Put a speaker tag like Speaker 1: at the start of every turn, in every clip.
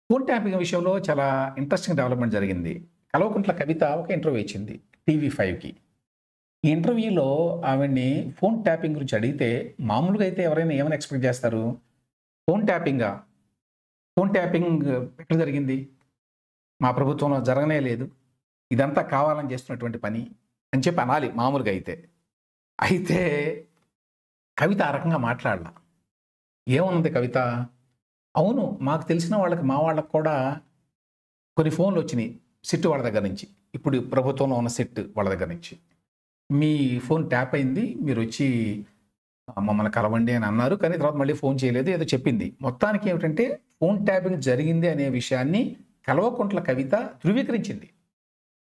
Speaker 1: Phone tapping విషయంలో చాలా interesting development జరిగింది. కల్వకుంట్ల కవిత ఒక ఇంటర్వ్యూ ఇచ్చింది టీవీ5కి. ఈ ఇంటర్వ్యూలో ఆవిడని ఫోన్ ట్యాపింగ్ గురించి అడిగితే, మామూలుగా అయితే ఎవరైనా ఏమని ఎక్స్‌పెక్ట్ చేస్తారు? ఫోన్ ట్యాపింగా? ఫోన్ ట్యాపింగ్ ఎక్కడ జరిగింది? మా ప్రభుత్వంలో జరగనే లేదు. ఇదంతా కావాలని చేస్తున్నటువంటి పని అని చెప్పి అనాలి మామూలుగా అయితే. అయితే కవిత ఆ రకంగా మాట్లాడలా. ఏమన్నది కవిత? అవును. మాకు తెలిసిన వాళ్ళకి, మా వాళ్ళకి కూడా కొన్ని ఫోన్‌లొచ్చినియి. సిట్ వాళ్ళ దగ్గర నుంచి. ఇప్పుడు ప్రభుత్వంలో ఉన్న సిట్ వాళ్ళ దగ్గర నుంచి. మీ ఫోన్ ట్యాప్ అయింది. మీరొచ్చి మమ్మల్ని కలవండి అని అన్నారు. కానీ తర్వాత మళ్ళీ ఫోన్ చేయలేదు. ఏదో చెప్పింది. మొత్తానికి ఏమిటంటే ఫోన్ ట్యాపింగ్ జరిగింది అనే విషయాన్ని కల్వకుంట్ల కవిత ధృవీకరించింది.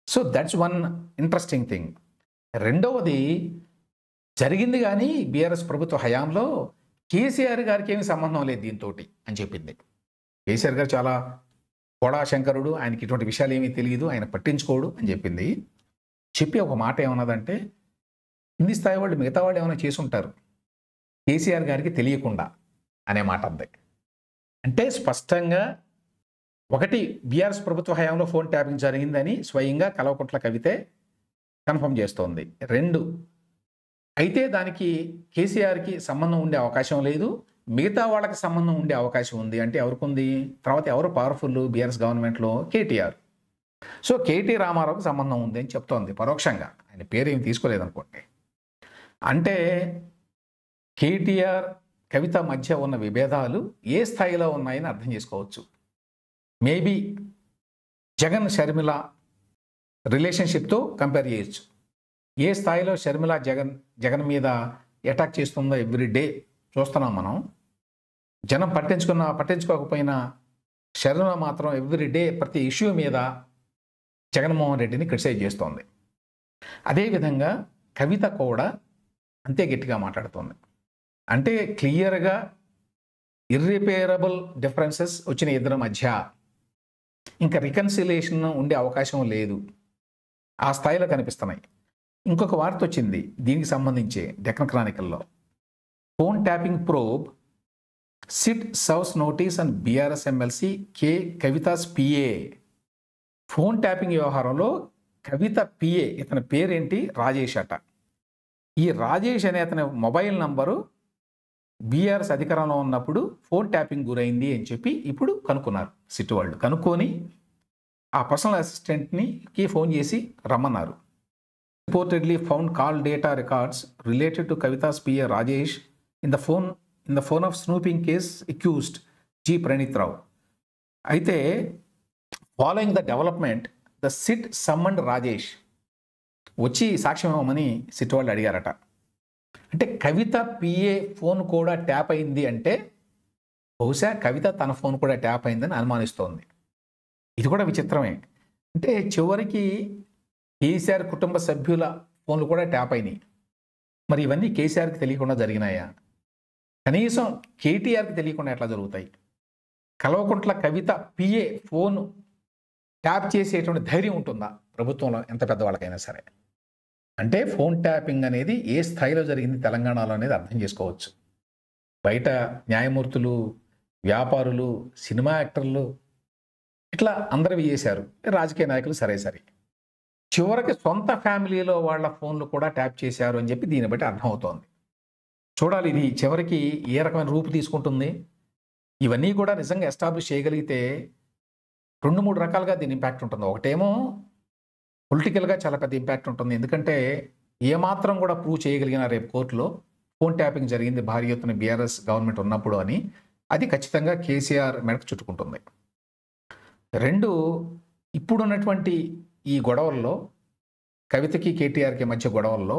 Speaker 1: So, that's one interesting thing. రెండవది జరిగింది గానీ బీఆర్ఎస్ ప్రభుత్వ హయాంలో కేసీఆర్ గారికేమి సంబంధం లేదు దీనితోటి అని చెప్పింది. కేసీఆర్ గారు చాలా బోళాశంకరుడు. ఆయనకి ఇటువంటి విషయాలేమీ తెలీదు. ఆయన పట్టించుకోడు అని చెప్పింది. చెప్పి ఒక మాట ఏమన్నదంటే, కింది స్థాయి వాళ్ళు మిగతా వాళ్ళు ఏమైనా చేసుంటారు. కేసీఆర్ గారికి తెలియకుండా అనే మాట అంది. అంటే స్పష్టంగా ఒకటి బీఆర్ఎస్ ప్రభుత్వ హయాంలో ఫోన్ ట్యాపింగ్ జరిగిందని స్వయంగా కల్వకుంట్ల కవితే కన్ఫర్మ్ చేస్తోంది. 2 అయితే దానికి కేసీఆర్‌కి సంబంధం ఉండే అవకాశం లేదు. మిగతా వాళ్ళకి సంబంధం ఉండే అవకాశం ఉంది. అంటే ఎవరికుంది? తర్వాత ఎవరు పవర్‌ఫుల్ బీఆర్ఎస్ గవర్నమెంట్‌లో? కేటీఆర్. సో, కేటీ రామారావుకి సంబంధం ఉంది అని చెప్తోంది పరోక్షంగా. ఆయన పేరేమి తీసుకోలేదనుకోండి. అంటే కేటీఆర్, కవిత మధ్య ఉన్న విభేదాలు ఏ స్థాయిలో ఉన్నాయని అర్థం చేసుకోవచ్చు. మేబీ జగన్, షర్మిల రిలేషన్‌షిప్‌తో కంపేర్ చేయొచ్చు. ఏ స్థాయిలో షర్మిల జగన్ మీద అటాక్ చేస్తుందో ఎవ్రీ డే చూస్తున్నాం మనం. జనం పట్టించుకోకపోయినా షర్మిల మాత్రం ఎవ్రీ డే ప్రతి ఇష్యూ మీద జగన్మోహన్ రెడ్డిని క్రిటిసైజ్ చేస్తోంది. అదేవిధంగా కవిత కూడా అంతే గట్టిగా మాట్లాడుతోంది. అంటే క్లియర్‌గా ఇర్రిపేరబుల్ డిఫరెన్సెస్ వచ్చిన ఇద్దరి మధ్య. ఇంకా రికన్సిలియేషన్ ఉండే అవకాశం లేదు. ఆ స్థాయిలో కనిపిస్తున్నాయి. ఇంకొక వార్త వచ్చింది దీనికి సంబంధించి డెక్కన్ క్రానికల్‌లో. Phone tapping probe SIT serves notice on BRS MLC K Kavitha's PA. Phone tapping వ్యవహారంలో కవిత పీఏ, ఇతని పేరేంటి? రాజేష్ అట. ఈ రాజేష్ అనే అతని మొబైల్ నంబరు బీఆర్ఎస్ అధికారంలో ఉన్నప్పుడు ఫోన్ ట్యాపింగ్ గురైంది అని చెప్పి ఇప్పుడు కనుక్కున్నారు సిట్ వాళ్ళు. కనుక్కొని ఆ పర్సనల్ అసిస్టెంట్‌కి ఫోన్ చేసి రమ్మన్నారు. Reportedly found call data records related to Kavita's PA Rajesh in the phone of snooping case accused G. Pranit Rao. అయితే following the development, the SIT summoned Rajesh. వచ్చి సాక్ష్యం ఇవ్వమని సిట్ వాళ్ళు అడిగారట. అంటే కవిత పిఏ ఫోన్ కూడా ట్యాప్ అయింది అంటే బహుశా కవిత తన ఫోన్ కూడా ట్యాప్ అయిందని అనుమానిస్తోంది. ఇది కూడా విచిత్రమే. అంటే చివరికి కేసీఆర్ కుటుంబ సభ్యుల ఫోన్లు కూడా ట్యాప్ అయినాయి. మరి ఇవన్నీ కేసీఆర్‌కి తెలియకుండా జరిగినాయా? కనీసం కేటీఆర్‌కి తెలియకుండా ఎట్లా జరుగుతాయి? Kalvakuntla Kavitha PA phone tap చేసేటువంటి ధైర్యం ఉంటుందా ప్రభుత్వంలో ఎంత పెద్దవాళ్ళకైనా సరే? అంటే ఫోన్ ట్యాపింగ్ అనేది ఏ స్థాయిలో జరిగింది తెలంగాణలో అనేది అర్థం చేసుకోవచ్చు. బయట న్యాయమూర్తులు, వ్యాపారులు, సినిమా యాక్టర్లు ఇట్లా అందరివి చేశారు. రాజకీయ నాయకులు సరే. చివరికి సొంత ఫ్యామిలీలో వాళ్ళ ఫోన్లు కూడా ట్యాప్ చేశారు అని చెప్పి దీన్ని బట్టి అర్థమవుతోంది. చూడాలి ఇది చివరికి ఏ రకమైన రూపు తీసుకుంటుంది. ఇవన్నీ కూడా నిజంగా ఎస్టాబ్లిష్ చేయగలిగితే 2, 3 రకాలుగా దీని ఇంపాక్ట్ ఉంటుంది. ఒకటేమో పొలిటికల్‌గా చాలా పెద్ద ఇంపాక్ట్ ఉంటుంది. ఎందుకంటే ఏమాత్రం కూడా ప్రూవ్ చేయగలిగిన రేపు కోర్టులో ఫోన్ ట్యాపింగ్ జరిగింది భారీ ఎత్తున బీఆర్ఎస్ గవర్నమెంట్ ఉన్నప్పుడు అని, అది ఖచ్చితంగా కేసీఆర్ మెడకు చుట్టుకుంటుంది. 2 ఇప్పుడున్నటువంటి ఈ గొడవల్లో కవితకి, కేటీఆర్‌కి మధ్య గొడవల్లో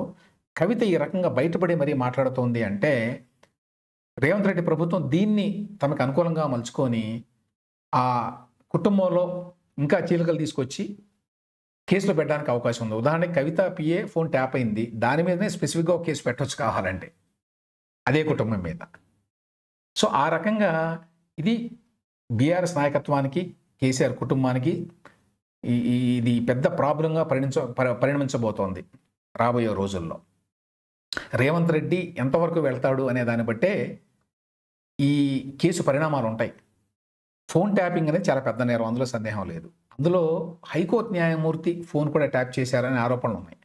Speaker 1: కవిత ఈ రకంగా బయటపడి మరీ మాట్లాడుతోంది అంటే రేవంత్ రెడ్డి ప్రభుత్వం దీన్ని తమకు అనుకూలంగా మలుచుకొని ఆ కుటుంబంలో ఇంకా చీలికలు తీసుకొచ్చి కేసులో పెట్టడానికి అవకాశం ఉంది. ఉదాహరణకి కవిత పిఏ ఫోన్ ట్యాప్ అయింది. దాని మీదనే స్పెసిఫిక్‌గా ఒక కేసు పెట్టొచ్చు కావాలంటే అదే కుటుంబం మీద. సో, ఆ రకంగా ఇది బీఆర్ఎస్ నాయకత్వానికి, కేసీఆర్ కుటుంబానికి ఇది పెద్ద ప్రాబ్లంగా పరిణమించబోతోంది రాబోయే రోజుల్లో. రేవంత్ రెడ్డి ఎంతవరకు వెళ్తాడు అనే దాన్ని బట్టే ఈ కేసు పరిణామాలు ఉంటాయి. ఫోన్ ట్యాపింగ్ అనేది చాలా పెద్ద నేరం, అందులో సందేహం లేదు. అందులో హైకోర్టు న్యాయమూర్తి ఫోన్ కూడా ట్యాప్ చేశారనే ఆరోపణలు ఉన్నాయి.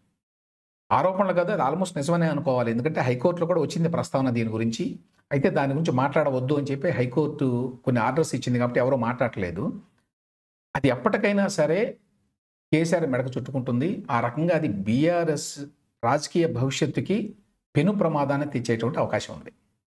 Speaker 1: ఆరోపణలు కాదు, అది ఆల్మోస్ట్ నిజమనే అనుకోవాలి. ఎందుకంటే హైకోర్టులో కూడా వచ్చింది ప్రస్తావన దీని గురించి. అయితే దాని గురించి మాట్లాడవద్దు అని చెప్పి హైకోర్టు కొన్ని ఆర్డర్స్ ఇచ్చింది కాబట్టి ఎవరూ మాట్లాడట్లేదు. అది ఎప్పటికైనా సరే కేసీఆర్ మెడకు చుట్టుకుంటుంది. ఆ రకంగా అది బీఆర్ఎస్ రాజకీయ భవిష్యత్తుకి పెను ప్రమాదాన్ని తెచ్చేటువంటి అవకాశం ఉంది.